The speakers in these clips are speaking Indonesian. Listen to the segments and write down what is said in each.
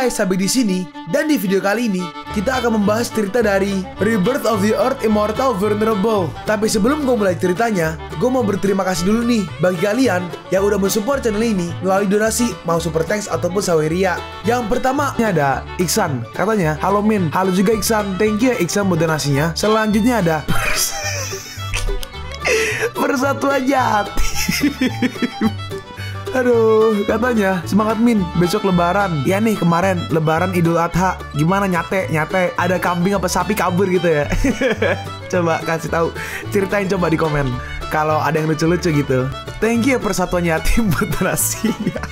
guys, sampai di sini. Dan di video kali ini kita akan membahas cerita dari Rebirth of the Earth Immortal Vulnerable. Tapi sebelum gue mulai ceritanya, gue mau berterima kasih dulu nih bagi kalian yang udah mensupport channel ini melalui donasi, mau super thanks ataupun saweria. Yang pertama ada Iksan, katanya, halo Min. Halo juga Iksan, thank you ya Iksan buat donasinya. Selanjutnya ada Persatuan Jati. Aduh, katanya, semangat Min, besok lebaran. Ya nih, kemarin lebaran Idul Adha. Gimana nyate? Ada kambing apa sapi kabur gitu ya? Coba kasih tahu, ceritain coba di komen kalau ada yang lucu-lucu gitu. Thank you Persatuan Yatim buat donasinya.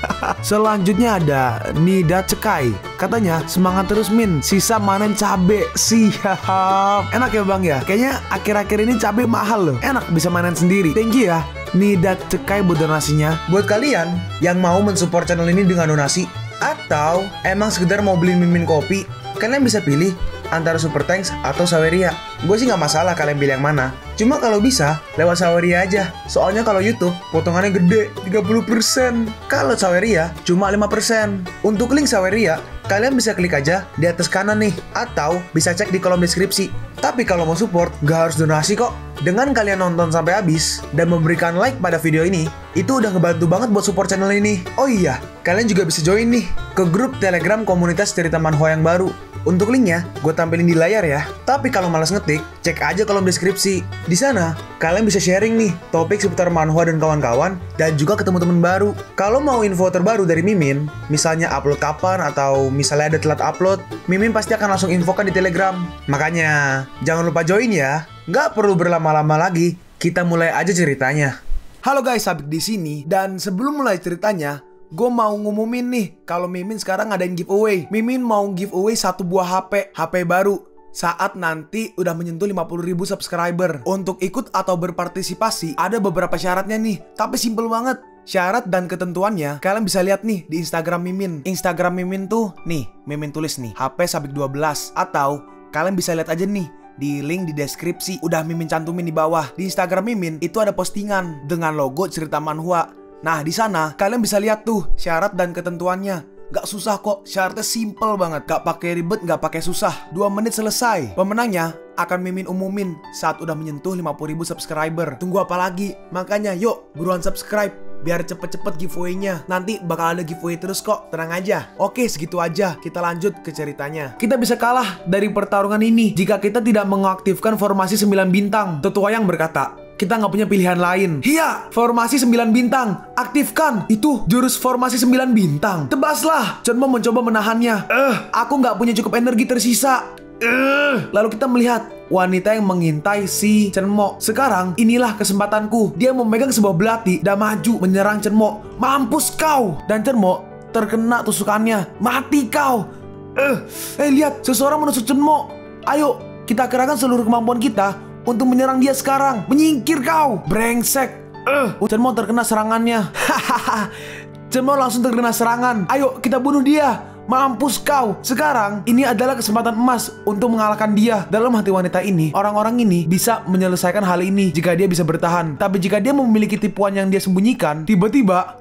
Selanjutnya ada Nida Cekai, katanya, semangat terus Min, sisa manen cabe. Siap. Enak ya bang ya? Kayaknya akhir-akhir ini cabe mahal loh. Enak bisa manen sendiri. Thank you ya Nida Cekai buat donasinya. Buat kalian yang mau mensupport channel ini dengan donasi, atau emang sekedar mau beli mimin kopi, kalian bisa pilih antara super thanks atau saweria. Gue sih nggak masalah kalian pilih yang mana. Cuma kalau bisa lewat saweria aja. Soalnya kalau YouTube potongannya gede 30%. Kalau saweria cuma 5%. Untuk link saweria kalian bisa klik aja di atas kanan nih, atau bisa cek di kolom deskripsi. Tapi kalau mau support gak harus donasi kok. Dengan kalian nonton sampai habis dan memberikan like pada video ini, itu udah ngebantu banget buat support channel ini. Oh iya, kalian juga bisa join nih ke grup Telegram komunitas cerita manhwa yang baru. Untuk linknya gue tampilin di layar ya. Tapi kalau malas ngetik, cek aja kolom deskripsi. Di sana kalian bisa sharing nih topik seputar manhwa dan kawan-kawan, dan juga ketemu teman baru. Kalau mau info terbaru dari Mimin, misalnya upload kapan atau misalnya ada telat upload, Mimin pasti akan langsung infokan di Telegram. Makanya jangan lupa join ya. Nggak perlu berlama-lama lagi, kita mulai aja ceritanya. Halo guys, Sabik di sini, dan sebelum mulai ceritanya, gue mau ngumumin nih kalau Mimin sekarang ngadain giveaway. Mimin mau giveaway satu buah HP baru saat nanti udah menyentuh 50.000 subscriber. Untuk ikut atau berpartisipasi ada beberapa syaratnya nih, tapi simple banget. Syarat dan ketentuannya kalian bisa lihat nih di Instagram Mimin. Instagram Mimin tuh nih, Mimin tulis nih HP Sabik 12, atau kalian bisa lihat aja nih di link di deskripsi, udah Mimin cantumin di bawah. Di Instagram Mimin itu ada postingan dengan logo cerita manhwa. Nah, di sana kalian bisa lihat tuh syarat dan ketentuannya. Gak susah kok, syaratnya simple banget. Gak pakai ribet, gak pakai susah. 2 menit selesai. Pemenangnya akan Mimin umumin saat udah menyentuh 50.000 subscriber. Tunggu apa lagi? Makanya yuk, buruan subscribe biar cepet-cepet giveaway-nya. Nanti bakal ada giveaway terus kok, tenang aja. Oke, segitu aja, kita lanjut ke ceritanya. Kita bisa kalah dari pertarungan ini jika kita tidak mengaktifkan formasi 9 bintang. Tetua yang berkata, kita nggak punya pilihan lain. Iya, formasi 9 bintang, aktifkan. Itu jurus formasi 9 bintang. Tebaslah. Chunmo mencoba menahannya. Aku nggak punya cukup energi tersisa. Lalu kita melihat wanita yang mengintai si Chunmo. Sekarang inilah kesempatanku. Dia memegang sebuah belati dan maju menyerang Chunmo. Mampus kau. Dan Chunmo terkena tusukannya. Mati kau. Lihat, seseorang menusuk Chunmo. Ayo, kita kerahkan seluruh kemampuan kita untuk menyerang dia sekarang. Menyingkir kau, brengsek. Chunmo terkena serangannya. Chunmo langsung terkena serangan. Ayo, kita bunuh dia. Mampus kau. Sekarang ini adalah kesempatan emas untuk mengalahkan dia. Dalam hati wanita ini, orang-orang ini bisa menyelesaikan hal ini jika dia bisa bertahan. Tapi jika dia memiliki tipuan yang dia sembunyikan, tiba-tiba,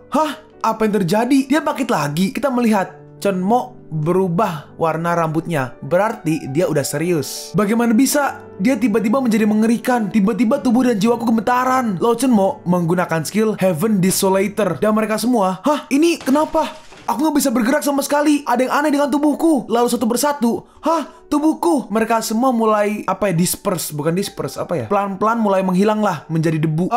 apa yang terjadi? Dia bangkit lagi. Kita melihat Chunmo berubah warna rambutnya. Berarti dia udah serius. Bagaimana bisa? Dia tiba-tiba menjadi mengerikan. Tiba-tiba tubuh dan jiwaku gemetaran. Lalu Chunmo menggunakan skill Heaven Desolator. Dan mereka semua, ini kenapa? Aku nggak bisa bergerak sama sekali. Ada yang aneh dengan tubuhku. Lalu satu persatu, tubuhku. Mereka semua mulai disperse, bukan disperse, pelan-pelan mulai menghilang lah, menjadi debu.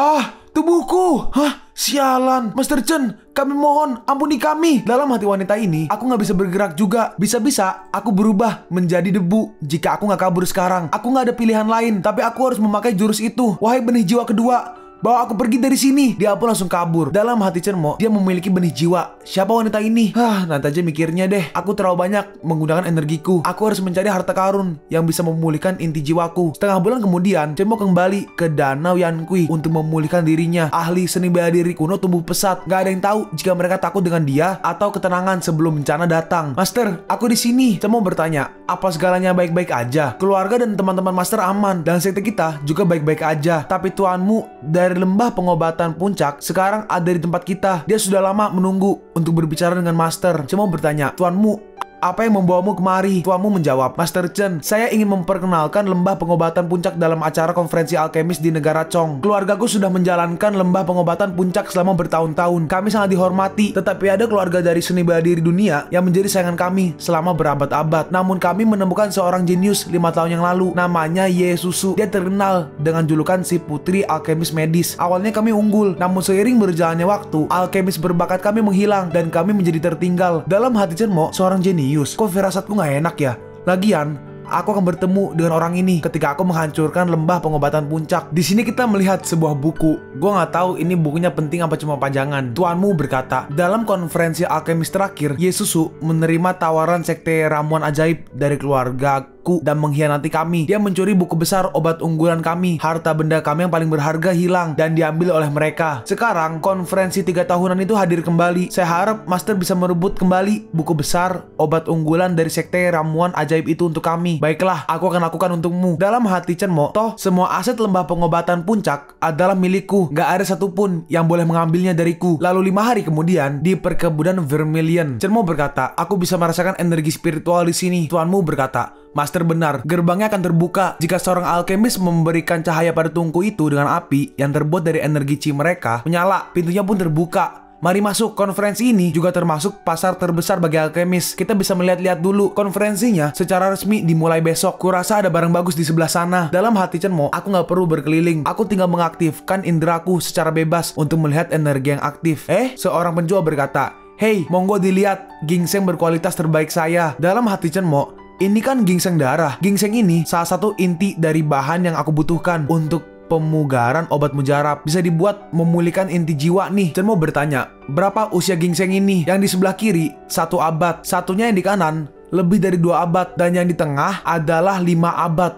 Tubuhku. Sialan. Master Chen, kami mohon ampuni kami. Dalam hati wanita ini, aku nggak bisa bergerak juga. Bisa-bisa aku berubah menjadi debu jika aku nggak kabur sekarang. Aku nggak ada pilihan lain, tapi aku harus memakai jurus itu. Wahai benih jiwa kedua, bawa aku pergi dari sini. Dia pun langsung kabur. Dalam hati Chunmo, dia memiliki benih jiwa. Siapa wanita ini? Nanti aja mikirnya deh. Aku terlalu banyak menggunakan energiku. Aku harus mencari harta karun yang bisa memulihkan inti jiwaku. Setengah bulan kemudian, Chunmo kembali ke Danau Yankui untuk memulihkan dirinya. Ahli seni bela diri kuno tumbuh pesat. Gak ada yang tahu jika mereka takut dengan dia atau ketenangan sebelum bencana datang. Master, aku di sini. Chunmo bertanya, apa segalanya baik-baik aja? Keluarga dan teman-teman Master aman, dan sekte kita juga baik-baik aja. Tapi tuanmu dari lembah pengobatan puncak sekarang ada di tempat kita. Dia sudah lama menunggu untuk berbicara dengan Master. Chunmo bertanya, tuanmu apa yang membawamu kemari? Tuanmu menjawab, Master Chen, saya ingin memperkenalkan lembah pengobatan puncak dalam acara konferensi alkemis di negara Chong. Keluargaku sudah menjalankan lembah pengobatan puncak selama bertahun-tahun. Kami sangat dihormati, tetapi ada keluarga dari seni bela diri dunia yang menjadi sayangan kami selama berabad-abad. Namun kami menemukan seorang jenius 5 tahun yang lalu, namanya Ye Susu. Dia terkenal dengan julukan si putri alkemis medis. Awalnya kami unggul, namun seiring berjalannya waktu, alkemis berbakat kami menghilang dan kami menjadi tertinggal. Dalam hati Chen Mo, seorang jenius, kok firasatku nggak enak ya? Lagian, aku akan bertemu dengan orang ini ketika aku menghancurkan lembah pengobatan puncak. Di sini kita melihat sebuah buku. Gue nggak tahu ini bukunya penting apa cuma pajangan. Tuanmu berkata, dalam konferensi alkemis terakhir, Ye Susu menerima tawaran sekte ramuan ajaib dari keluarga dan mengkhianati kami. Dia mencuri buku besar obat unggulan kami. Harta benda kami yang paling berharga hilang dan diambil oleh mereka. Sekarang konferensi 3 tahunan itu hadir kembali. Saya harap Master bisa merebut kembali buku besar obat unggulan dari sekte ramuan ajaib itu untuk kami. Baiklah, aku akan lakukan untukmu. Dalam hati Chen Mo, toh semua aset lembah pengobatan puncak adalah milikku. Gak ada satupun yang boleh mengambilnya dariku. Lalu 5 hari kemudian di perkebunan Vermilion, Chen Mo berkata, aku bisa merasakan energi spiritual di sini. Tuanmu berkata, Master benar, gerbangnya akan terbuka jika seorang alkemis memberikan cahaya pada tungku itu dengan api yang terbuat dari energi chi mereka menyala. Pintunya pun terbuka. Mari masuk. Konferensi ini juga termasuk pasar terbesar bagi alkemis. Kita bisa melihat-lihat dulu. Konferensinya secara resmi dimulai besok. Kurasa ada barang bagus di sebelah sana. Dalam hati Chen Mo, aku nggak perlu berkeliling. Aku tinggal mengaktifkan indraku secara bebas untuk melihat energi yang aktif. Seorang penjual berkata, Hey, monggo dilihat ginseng berkualitas terbaik saya. Dalam hati Chen Mo, ini kan ginseng darah. Ginseng ini salah satu inti dari bahan yang aku butuhkan untuk pemugaran obat mujarab. Bisa dibuat memulihkan inti jiwa nih. Chen Mo bertanya, berapa usia ginseng ini? Yang di sebelah kiri 1 abad, satunya yang di kanan lebih dari 2 abad, dan yang di tengah adalah 5 abad.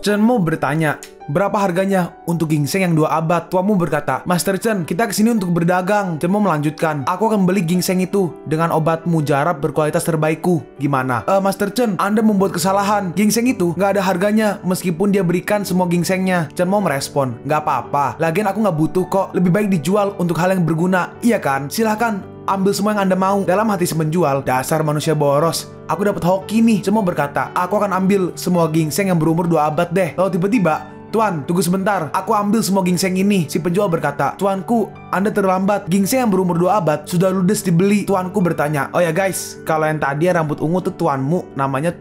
Chen Mo bertanya, berapa harganya untuk ginseng yang 2 abad? Tuamu berkata, Master Chen, kita kesini untuk berdagang. Chen Mo melanjutkan, aku akan beli ginseng itu dengan obat mujarab berkualitas terbaikku. Gimana? Master Chen, Anda membuat kesalahan. Ginseng itu nggak ada harganya meskipun dia berikan semua ginsengnya. Chen Mo merespon, nggak apa-apa. Lagian aku nggak butuh kok. Lebih baik dijual untuk hal yang berguna. Iya kan? Silahkan ambil semua yang Anda mau. Dalam hati si penjual, dasar manusia boros. Aku dapat hoki nih. Chen Mo berkata, aku akan ambil semua ginseng yang berumur 2 abad deh. Lalu tiba-tiba, Tuan, tunggu sebentar. Aku ambil semua ginseng ini. Si penjual berkata, Tuanku, Anda terlambat. Ginseng yang berumur 2 abad sudah ludes dibeli. Tuanku bertanya, oh ya guys, kalau yang tadi yang rambut ungu tuh tuanmu. Namanya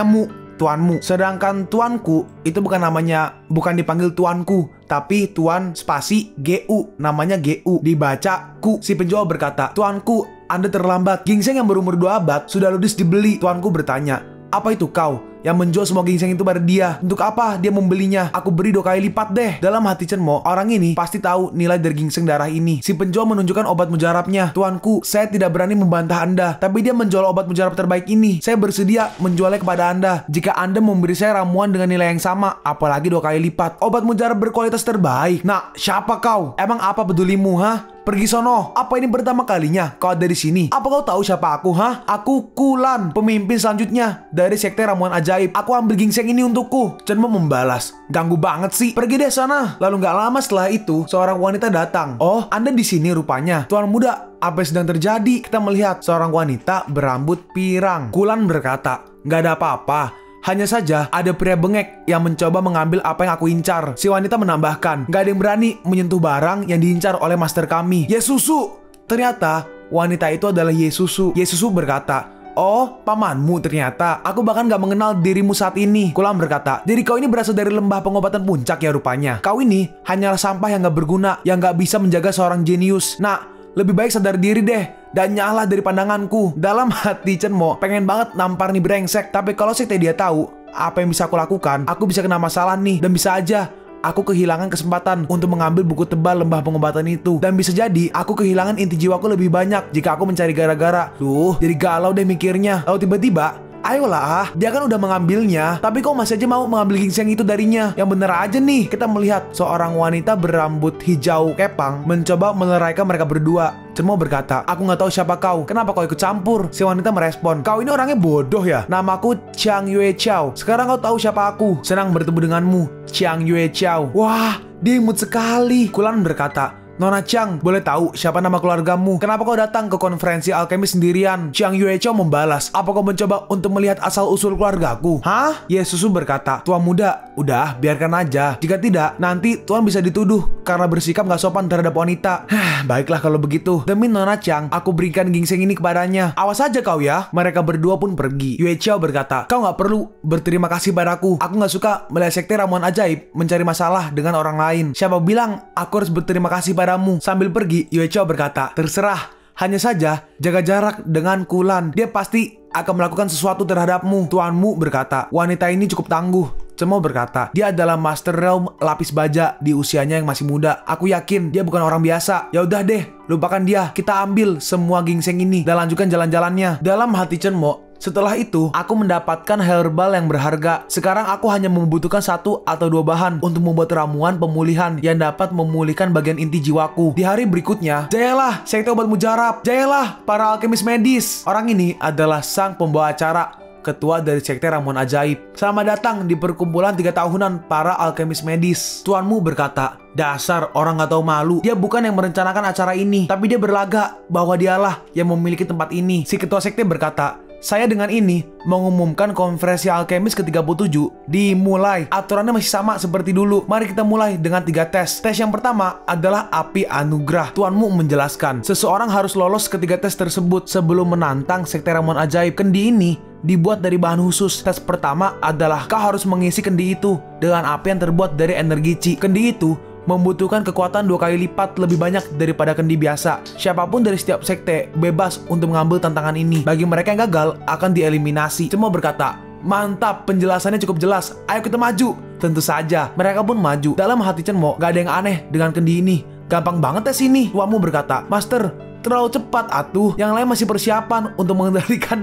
Mu. Tuanmu. Sedangkan tuanku itu bukan dipanggil tuanku, tapi tuan spasi GU. Namanya GU. Dibaca ku. Si penjual berkata, Tuanku, Anda terlambat. Ginseng yang berumur 2 abad sudah ludes dibeli. Tuanku bertanya, apa itu kau yang menjual semua ginseng itu pada dia? Untuk apa dia membelinya? Aku beri 2 kali lipat deh. Dalam hati Chen Mo, orang ini pasti tahu nilai dari ginseng darah ini. Si penjual menunjukkan obat mujarabnya. Tuanku, saya tidak berani membantah Anda, tapi dia menjual obat mujarab terbaik ini. Saya bersedia menjualnya kepada Anda jika Anda memberi saya ramuan dengan nilai yang sama, apalagi 2 kali lipat. Obat mujarab berkualitas terbaik. Nah, siapa kau? Emang apa pedulimu, ha? Pergi sono. Apa ini pertama kalinya kau ada di sini? Apa kau tahu siapa aku, ha? Aku Kulan, pemimpin selanjutnya dari sekte ramuan ajaib. Aku ambil ginseng ini untukku. Chen Mo membalas, ganggu banget sih. Pergi deh sana. Lalu gak lama setelah itu, seorang wanita datang. Oh, Anda di sini rupanya. Tuan muda, apa yang sedang terjadi? Kita melihat seorang wanita berambut pirang. Kulan berkata, gak ada apa-apa. Hanya saja ada pria bengek yang mencoba mengambil apa yang aku incar. Si wanita menambahkan, gak ada yang berani menyentuh barang yang diincar oleh master kami. Ye Susu. Ternyata wanita itu adalah Ye Susu. Ye Susu berkata, oh, pamanmu ternyata. Aku bahkan gak mengenal dirimu saat ini. Kulam berkata, diri kau ini berasal dari lembah pengobatan puncak ya rupanya. Kau ini hanyalah sampah yang gak berguna, yang gak bisa menjaga seorang jenius. Nah, lebih baik sadar diri deh dan nyala dari pandanganku. Dalam hati Chen Mo pengen banget nampar nih brengsek, tapi kalau sekte dia tahu apa yang bisa aku lakukan, aku bisa kena masalah nih, dan bisa aja aku kehilangan kesempatan untuk mengambil buku tebal lembah pengobatan itu. Dan bisa jadi aku kehilangan inti jiwaku lebih banyak jika aku mencari gara-gara. Jadi galau deh mikirnya. Lalu tiba-tiba, ayolah, dia kan udah mengambilnya, tapi kok masih aja mau mengambil ginseng itu darinya? Yang bener aja nih. Kita melihat seorang wanita berambut hijau kepang mencoba meleraikan mereka berdua. Chen Mo berkata, aku nggak tahu siapa kau. Kenapa kau ikut campur? Si wanita merespon, kau ini orangnya bodoh ya. Namaku Chiang Yue Chao. Sekarang kau tahu siapa aku. Senang bertemu denganmu, Chiang Yue Chao. Wah, dia imut sekali. Kulan berkata, Nona Chiang, boleh tahu siapa nama keluargamu? Kenapa kau datang ke konferensi alkemis sendirian? Chiang Yuecho membalas, apa kau mencoba untuk melihat asal-usul keluargaku? Hah? Ye Susu berkata, Tuan muda, udah biarkan aja. Jika tidak, nanti Tuan bisa dituduh karena bersikap gak sopan terhadap wanita. Baiklah kalau begitu. Demi Nona Chiang, aku berikan ginseng ini kepadanya. Awas aja kau ya. Mereka berdua pun pergi. Yuecho berkata, kau gak perlu berterima kasih padaku. Aku gak suka melihat sekte ramuan ajaib mencari masalah dengan orang lain. Siapa bilang aku harus berterima kasih padamu? Sambil pergi, Yuecho berkata, terserah. Hanya saja, jaga jarak dengan Kulan. Dia pasti akan melakukan sesuatu terhadapmu. Tuanmu berkata, wanita ini cukup tangguh. Cemo berkata, dia adalah Master Realm lapis baja di usianya yang masih muda. Aku yakin dia bukan orang biasa. Ya udah deh, lupakan dia. Kita ambil semua ginseng ini dan lanjutkan jalan-jalannya. Dalam hati Chenmo, setelah itu, aku mendapatkan herbal yang berharga. Sekarang aku hanya membutuhkan 1 atau 2 bahan untuk membuat ramuan pemulihan yang dapat memulihkan bagian inti jiwaku. Di hari berikutnya, jayalah sekte obat mujarab. Jayalah para alkemis medis. Orang ini adalah sang pembawa acara, ketua dari sekte ramuan ajaib. Selamat datang di perkumpulan 3 tahunan para alkemis medis. Tuanmu berkata, dasar orang gak tahu malu. Dia bukan yang merencanakan acara ini, tapi dia berlagak bahwa dialah yang memiliki tempat ini. Si ketua sekte berkata, saya dengan ini mengumumkan konferensi alkemis ke-37 dimulai. Aturannya masih sama seperti dulu. Mari kita mulai dengan 3 tes. Tes yang pertama adalah api anugerah. Tuanmu menjelaskan, seseorang harus lolos ke 3 tes tersebut sebelum menantang sekte ramuan ajaib. Kendi ini dibuat dari bahan khusus. Tes pertama adalah kau harus mengisi kendi itu dengan api yang terbuat dari energi Qi. Kendi itu membutuhkan kekuatan 2 kali lipat lebih banyak daripada kendi biasa. Siapapun dari setiap sekte bebas untuk mengambil tantangan ini. Bagi mereka yang gagal, akan dieliminasi. Cemo berkata, mantap, penjelasannya cukup jelas. Ayo kita maju. Tentu saja, mereka pun maju. Dalam hati Chenmo, gak ada yang aneh dengan kendi ini. Gampang banget tes ini. Tuamu berkata, Master, terlalu cepat atuh. Yang lain masih persiapan untuk mengendalikan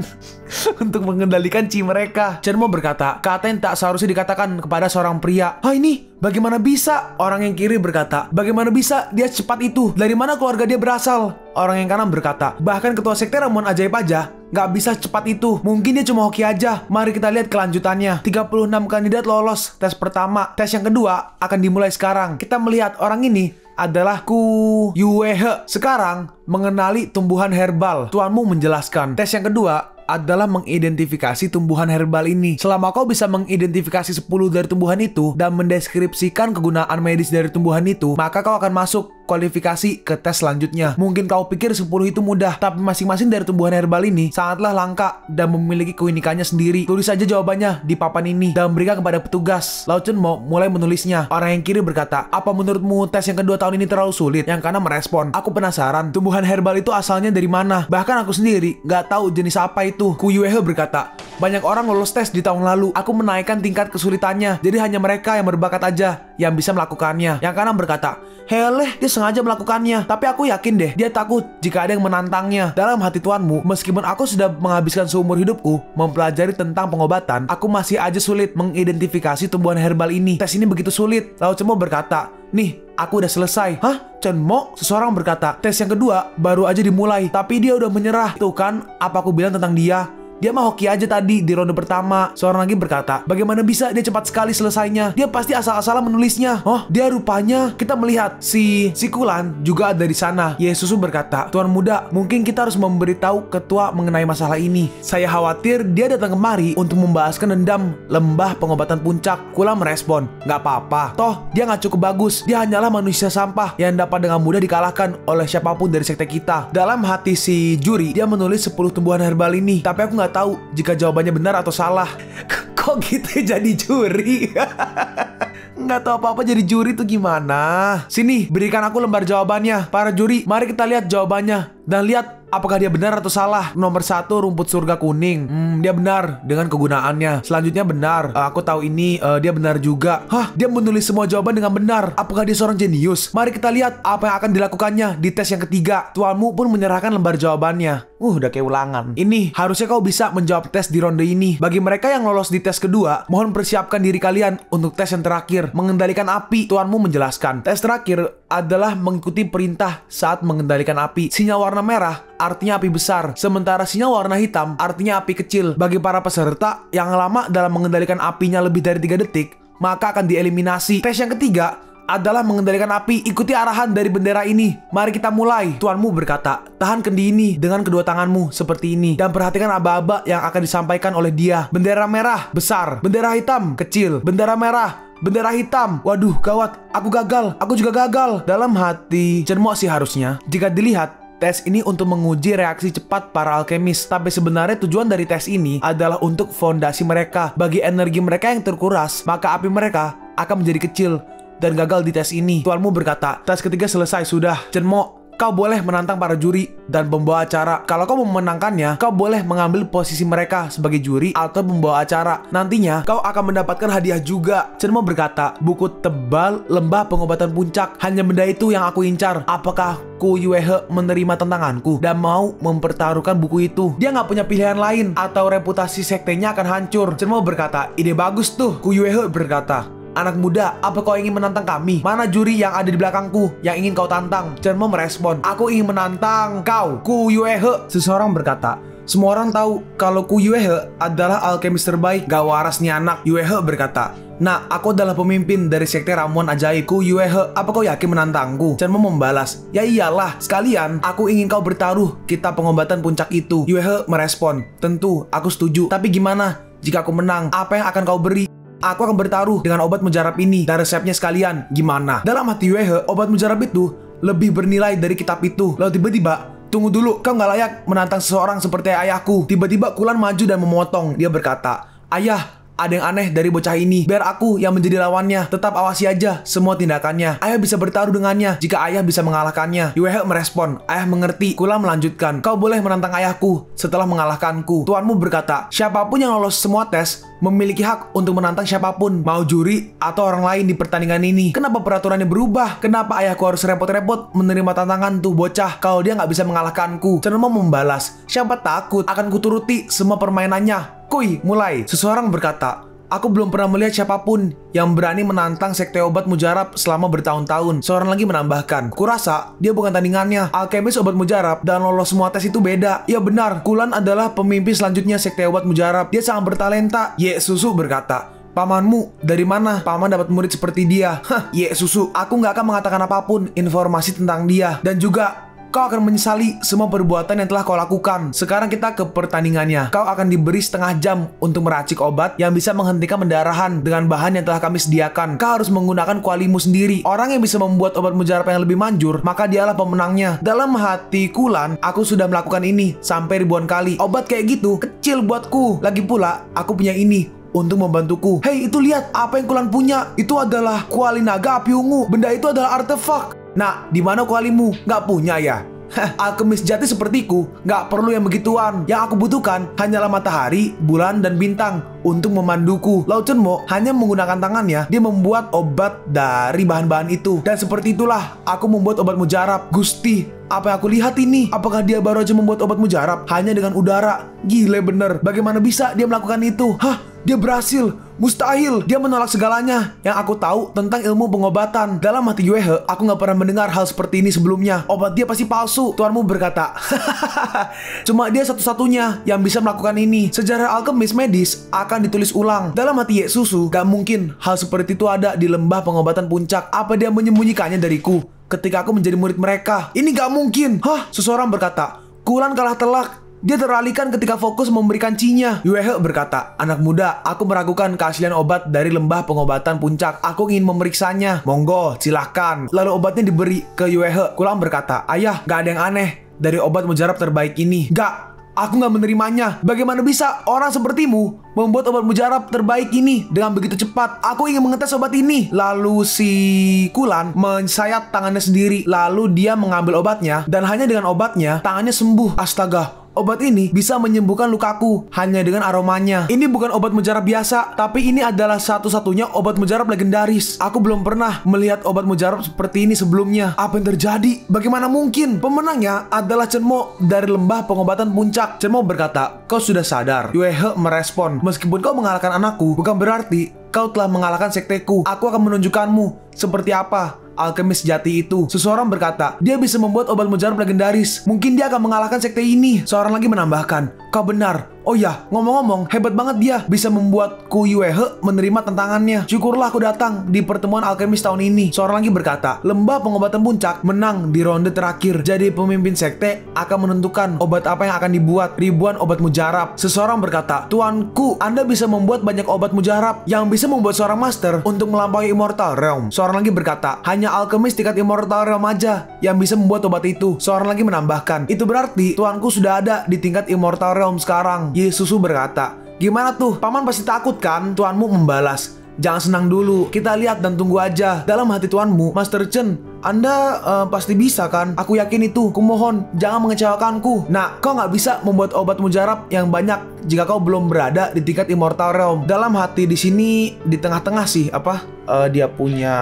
Qi mereka. Chenmo berkata, kata yang tak seharusnya dikatakan kepada seorang pria. Ini bagaimana bisa? Orang yang kiri berkata, bagaimana bisa dia secepat itu? Dari mana keluarga dia berasal? Orang yang kanan berkata, bahkan ketua sekte ramuan ajaib aja nggak bisa cepat itu. Mungkin dia cuma hoki aja. Mari kita lihat kelanjutannya. 36 kandidat lolos tes pertama. Tes yang kedua akan dimulai sekarang. Kita melihat orang ini adalah Ku Yuehe. Sekarang mengenali tumbuhan herbal. Tuanmu menjelaskan. Tes yang kedua adalah mengidentifikasi tumbuhan herbal ini. Selama kau bisa mengidentifikasi 10 dari tumbuhan itu dan mendeskripsikan kegunaan medis dari tumbuhan itu, maka kau akan masuk kualifikasi ke tes selanjutnya. Mungkin kau pikir 10 itu mudah, tapi masing-masing dari tumbuhan herbal ini sangatlah langka dan memiliki keunikannya sendiri. Tulis saja jawabannya di papan ini dan berikan kepada petugas. Lao Chenmo mulai menulisnya. Orang yang kiri berkata, apa menurutmu tes yang kedua tahun ini terlalu sulit? Yang kanan merespon, aku penasaran, tumbuhan herbal itu asalnya dari mana? Bahkan aku sendiri nggak tahu jenis apa itu. Ku Yuehe berkata, banyak orang lolos tes di tahun lalu. Aku menaikkan tingkat kesulitannya, jadi hanya mereka yang berbakat aja yang bisa melakukannya. Yang kanan berkata, heleh, dia sengaja melakukannya. Tapi aku yakin deh, dia takut jika ada yang menantangnya. Dalam hati tuanmu, meskipun aku sudah menghabiskan seumur hidupku mempelajari tentang pengobatan, aku masih aja sulit mengidentifikasi tumbuhan herbal ini. Tes ini begitu sulit. Lao Chenmo berkata, nih, aku udah selesai. Hah? Chenmo? Seseorang berkata, tes yang kedua baru aja dimulai, tapi dia udah menyerah. Tuh kan, apa aku bilang tentang dia? Dia mah hoki aja tadi di ronde pertama. Seorang lagi berkata, bagaimana bisa dia cepat sekali selesainya? Dia pasti asal-asalan menulisnya. Oh, dia rupanya. Kita melihat si Kulan juga ada di sana. Ye Susu berkata, Tuan muda, mungkin kita harus memberitahu ketua mengenai masalah ini. Saya khawatir dia datang kemari untuk membahaskan dendam lembah pengobatan puncak. Kulan merespon, nggak apa-apa. Toh, dia nggak cukup bagus. Dia hanyalah manusia sampah yang dapat dengan mudah dikalahkan oleh siapapun dari sekte kita. Dalam hati si juri, dia menulis 10 tumbuhan herbal ini. Tapi aku nggak tahu jika jawabannya benar atau salah. Kok gitu jadi juri? Nggak tahu apa-apa jadi juri tuh gimana? Sini, berikan aku lembar jawabannya. Para juri, mari kita lihat jawabannya dan lihat apakah dia benar atau salah. Nomor 1, rumput surga kuning. Dia benar dengan kegunaannya. Selanjutnya benar. Aku tahu ini dia benar juga. Hah, dia menulis semua jawaban dengan benar. Apakah dia seorang jenius? Mari kita lihat apa yang akan dilakukannya di tes yang ketiga. Tuanmu pun menyerahkan lembar jawabannya. Udah kayak ulangan. Ini harusnya kau bisa menjawab tes di ronde ini. Bagi mereka yang lolos di tes kedua, mohon persiapkan diri kalian untuk tes yang terakhir, mengendalikan api. Tuanmu menjelaskan. Tes terakhir adalah mengikuti perintah saat mengendalikan api. Sinyal warna merah artinya api besar, sementara sinyal warna hitam artinya api kecil. Bagi para peserta yang lama dalam mengendalikan apinya lebih dari 3 detik, maka akan dieliminasi. Tes yang ketiga adalah mengendalikan api. Ikuti arahan dari bendera ini. Mari kita mulai. Tuanmu berkata, tahan kendi ini dengan kedua tanganmu seperti ini. Dan perhatikan aba-aba yang akan disampaikan oleh dia. Bendera merah, besar. Bendera hitam, kecil. Bendera merah, bendera hitam. Waduh, gawat. Aku gagal. Aku juga gagal. Dalam hati, cermok sih harusnya. Jika dilihat, tes ini untuk menguji reaksi cepat para alkemis. Tapi sebenarnya tujuan dari tes ini adalah untuk fondasi mereka. Bagi energi mereka yang terkuras, maka api mereka akan menjadi kecil dan gagal di tes ini. Tuanmu berkata, tes ketiga selesai sudah. Cermok, kau boleh menantang para juri dan pembawa acara. Kalau kau memenangkannya, kau boleh mengambil posisi mereka sebagai juri atau pembawa acara. Nantinya, kau akan mendapatkan hadiah juga. Cermok berkata, buku tebal lembah pengobatan puncak. Hanya benda itu yang aku incar. Apakah Ku Yuehe menerima tantanganku dan mau mempertaruhkan buku itu? Dia nggak punya pilihan lain atau reputasi sektenya akan hancur. Cermok berkata, ide bagus tuh. Ku Yuehe berkata, anak muda, apa kau ingin menantang kami? Mana juri yang ada di belakangku yang ingin kau tantang? Cermok merespon, aku ingin menantang kau, Ku Yuehe. Seseorang berkata, semua orang tahu kalau Ku Yuehe adalah alkemis terbaik. Gak waras nih anak. Yuehe berkata, nah, aku adalah pemimpin dari sekte ramuan ajaib. Ku Yuehe, apa kau yakin menantangku? Cermok membalas, ya iyalah, sekalian aku ingin kau bertaruh kitab pengobatan puncak itu. Yuehe merespon, tentu, aku setuju. Tapi gimana jika aku menang? Apa yang akan kau beri? Aku akan bertaruh dengan obat mujarab ini dan resepnya sekalian. Gimana? Dalam hati Yuehe, obat mujarab itu lebih bernilai dari kitab itu. Lalu tiba-tiba, tunggu dulu, kau nggak layak menantang seseorang seperti ayahku. Tiba-tiba Kulan maju dan memotong. Dia berkata, ayah, ada yang aneh dari bocah ini. Biar aku yang menjadi lawannya. Tetap awasi aja semua tindakannya. Ayah bisa bertaruh dengannya jika ayah bisa mengalahkannya. Yuehe merespon, ayah mengerti. Kulan melanjutkan, kau boleh menantang ayahku setelah mengalahkanku. Tuanmu berkata, siapapun yang lolos semua tes memiliki hak untuk menantang siapapun, mau juri atau orang lain di pertandingan ini. Kenapa peraturannya berubah? Kenapa ayahku harus repot-repot menerima tantangan tuh bocah kalau dia nggak bisa mengalahkanku? Cermok membalas, siapa takut akan kuturuti semua permainannya. Kuy, mulai. Seseorang berkata, aku belum pernah melihat siapapun yang berani menantang sekte obat mujarab selama bertahun-tahun. Seorang lagi menambahkan, kurasa dia bukan tandingannya. Alkemis obat mujarab dan lolos semua tes itu beda. Ya benar, Kulan adalah pemimpin selanjutnya sekte obat mujarab. Dia sangat bertalenta. Ye Susu berkata, pamanmu dari mana? Paman dapat murid seperti dia. Hah, Ye Susu, aku nggak akan mengatakan apapun informasi tentang dia. Dan juga kau akan menyesali semua perbuatan yang telah kau lakukan. Sekarang kita ke pertandingannya. Kau akan diberi setengah jam untuk meracik obat yang bisa menghentikan pendarahan dengan bahan yang telah kami sediakan. Kau harus menggunakan kualimu sendiri. Orang yang bisa membuat obat mujarab yang lebih manjur, maka dialah pemenangnya. Dalam hati Kulan, aku sudah melakukan ini sampai ribuan kali. Obat kayak gitu kecil buatku. Lagi pula, aku punya ini untuk membantuku. Hei, itu lihat apa yang Kulan punya. Itu adalah kuali naga api ungu. Benda itu adalah artefak. Nah, di mana kualimu? Nggak punya ya? Alkemis jati sepertiku nggak perlu yang begituan. Yang aku butuhkan hanyalah matahari, bulan, dan bintang untuk memanduku. Lao Cermok hanya menggunakan tangannya. Dia membuat obat dari bahan-bahan itu. Dan seperti itulah aku membuat obat mujarab. Gusti, apa yang aku lihat ini? Apakah dia baru aja membuat obat mujarab hanya dengan udara? Gile bener. Bagaimana bisa dia melakukan itu? Hah? Dia berhasil. Mustahil. Dia menolak segalanya yang aku tahu tentang ilmu pengobatan. Dalam hati Yuehe, aku nggak pernah mendengar hal seperti ini sebelumnya. Obat dia pasti palsu. Tuanmu berkata, cuma dia satu-satunya yang bisa melakukan ini. Sejarah alkemis medis akan ditulis ulang. Dalam hati Ye Susu, gak mungkin hal seperti itu ada di lembah pengobatan puncak. Apa dia menyembunyikannya dariku ketika aku menjadi murid mereka? Ini gak mungkin. Hah? Seseorang berkata, Kulan kalah telak. Dia teralihkan ketika fokus memberikan cinya. Yuehe berkata, anak muda, aku meragukan keaslian obat dari lembah pengobatan puncak. Aku ingin memeriksanya. Monggo, silahkan. Lalu obatnya diberi ke Yuehe. Kulan berkata, ayah, gak ada yang aneh dari obat mujarab terbaik ini. Gak. Aku nggak menerimanya. Bagaimana bisa orang sepertimu membuat obat mujarab terbaik ini dengan begitu cepat? Aku ingin mengetes obat ini. Lalu si Kulan mensayat tangannya sendiri. Lalu dia mengambil obatnya. Dan hanya dengan obatnya, tangannya sembuh. Astaga. Obat ini bisa menyembuhkan lukaku hanya dengan aromanya. Ini bukan obat mujarab biasa, tapi ini adalah satu-satunya obat mujarab legendaris. Aku belum pernah melihat obat mujarab seperti ini sebelumnya. Apa yang terjadi? Bagaimana mungkin? Pemenangnya adalah Cermok dari lembah pengobatan puncak. Cermok berkata, kau sudah sadar? Yuehe merespon, meskipun kau mengalahkan anakku, bukan berarti kau telah mengalahkan sekteku. Aku akan menunjukkanmu seperti apa alkemis sejati itu. Seseorang berkata, dia bisa membuat obat mujarab legendaris. Mungkin dia akan mengalahkan sekte ini. Seorang lagi menambahkan, kau benar, Oh ya, ngomong-ngomong, hebat banget dia bisa membuat Ku Yuehe menerima tantangannya. Syukurlah aku datang di pertemuan alkemis tahun ini. Seorang lagi berkata, lembah pengobatan puncak menang di ronde terakhir. Jadi pemimpin sekte akan menentukan obat apa yang akan dibuat. Ribuan obat mujarab. Seseorang berkata, Tuanku, Anda bisa membuat banyak obat mujarab yang bisa membuat seorang master untuk melampaui Immortal Realm. Seorang lagi berkata, hanya alkemis tingkat Immortal Realm aja yang bisa membuat obat itu. Seorang lagi menambahkan, itu berarti tuanku sudah ada di tingkat Immortal Realm sekarang. Yesusu berkata, gimana tuh? Paman pasti takut kan? Tuanmu membalas, jangan senang dulu, kita lihat dan tunggu aja. Dalam hati tuanmu, Master Chen, Anda pasti bisa kan? Aku yakin itu. Kumohon, jangan mengecewakanku. Nah, kau nggak bisa membuat obat mujarab yang banyak jika kau belum berada di tingkat Immortal Realm. Dalam hati di sini, di tengah-tengah sih, dia punya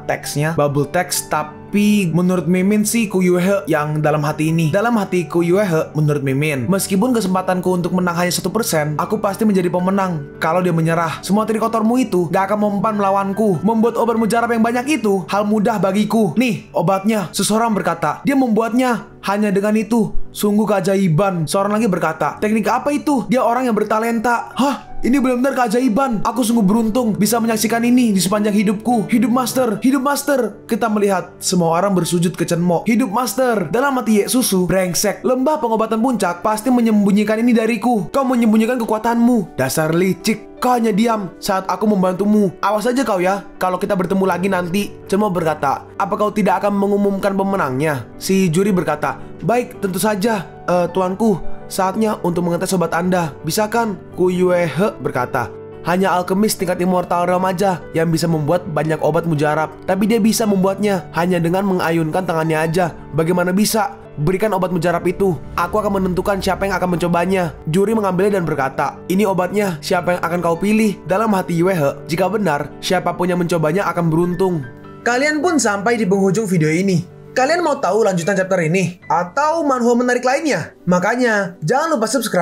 teksnya, bubble text, tapi menurut Mimin sih Ku Yuehe yang dalam hati ini. Dalam hati Ku Yuehe, menurut Mimin, meskipun kesempatanku untuk menang hanya 1%, aku pasti menjadi pemenang kalau dia menyerah. Semua trikotormu itu gak akan mempan melawanku. Membuat obat mujarab yang banyak itu hal mudah bagiku. Nih, obatnya. Seseorang berkata, dia membuatnya hanya dengan itu. Sungguh keajaiban. Seorang lagi berkata, teknik apa itu? Dia orang yang bertalenta. Hah? Ini benar-benar keajaiban. Aku sungguh beruntung bisa menyaksikan ini di sepanjang hidupku. Hidup Master, hidup Master. Kita melihat semua orang bersujud ke Chen Mo. Hidup Master. Dalam hati Yesusu, brengsek. Lembah pengobatan puncak pasti menyembunyikan ini dariku. Kau menyembunyikan kekuatanmu. Dasar licik. Kau hanya diam saat aku membantumu. Awas aja kau ya, kalau kita bertemu lagi nanti. Chen Mo berkata, apa kau tidak akan mengumumkan pemenangnya? Si juri berkata, baik, tentu saja, tuanku. Saatnya untuk mengetes obat Anda. Bisa kan? Ku Yuehe berkata, hanya alkemis tingkat Immortal Realm aja yang bisa membuat banyak obat mujarab. Tapi dia bisa membuatnya hanya dengan mengayunkan tangannya aja. Bagaimana bisa? Berikan obat mujarab itu. Aku akan menentukan siapa yang akan mencobanya. Juri mengambilnya dan berkata, ini obatnya, siapa yang akan kau pilih? Dalam hati Yuehe, jika benar, siapapun yang mencobanya akan beruntung. Kalian pun sampai di penghujung video ini. Kalian mau tahu lanjutan chapter ini? Atau manhwa menarik lainnya? Makanya, jangan lupa subscribe